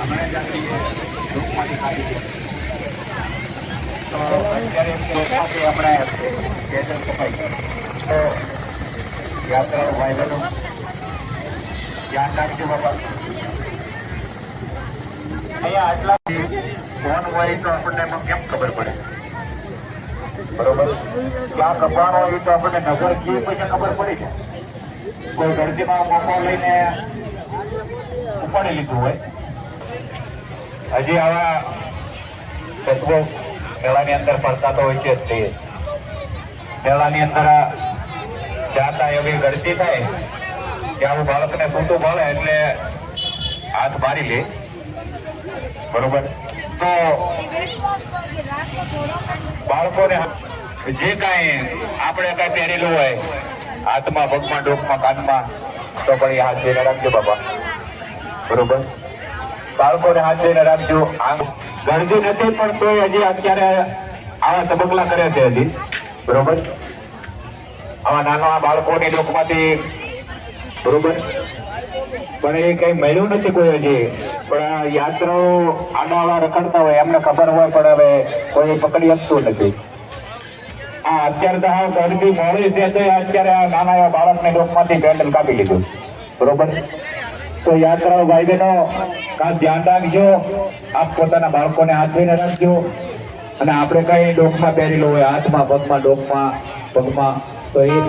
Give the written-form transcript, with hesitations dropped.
ઘણા જાતિઓ લોકમાંથી ખાધી છે. તો અત્યારે લોકમાંથી આપણે સ્ટેશન કપાઈ તો યાત્રાઓ ભાઈબંધો ધ્યાન રાખજો બાબા. અહીંયા આટલા ફોન હોય તો આપણને એમાં કેમ ખબર પડે? બરોબર, ક્યાં કપાણો હોય તો આપણને નજર કીએ પછી ખબર પડી જાય. કોઈ દર્દીમાં મોકો લઈને ઉપાડી લીધું હોય. હજી આવા તત્વો મેળાની અંદર ફરતા તો હોય છે જ તે. મેળાની અંદર જાતા એવી ગળતી થાય કે આવું બાળકને સૂતું મળે એટલે હાથ મારી લે. બરોબર, તો બાળકોને જે કાંઈ આપણે કાંઈ પહેરેલું હોય હાથમાં, પગમાં, ડોકમાં, કાનમાં, તો પણ એ હાથ જઈને રાખજો બાબા. બરોબર, બાળકોને હાથ જઈને રાખજો. ગરજી નથી પણ તો હજી અત્યારે આવા તબકલા કરે છે હજી. બરોબર, આવા નાના બાળકોની ડોકમાંથી. બરોબર, પણ એ કઈ મળ્યું નથી કોઈ હજી. પણ યાત્રાઓ આડાવાળા રખડતા હોય એમને ખબર હોય પણ હવે કોઈ પકડી શકતું નથી. આ અત્યારે તો આ ગરબી મોડી છે તો અત્યારે આ નાના એવા બાળકને ડોકમાંથી પેન્ડલ કાપી લીધું. બરોબર, તો યાત્રાઓ ભાઈ બહેનો ખાસ ધ્યાન રાખજો. આપ પોતાના બાળકોને હાથ ધોઈને રાખજો. અને આપણે કઈ ડોકમાં પહેરેલું હોય હાથમાં, પગમાં, ડોકમાં, પગમાં, તો એ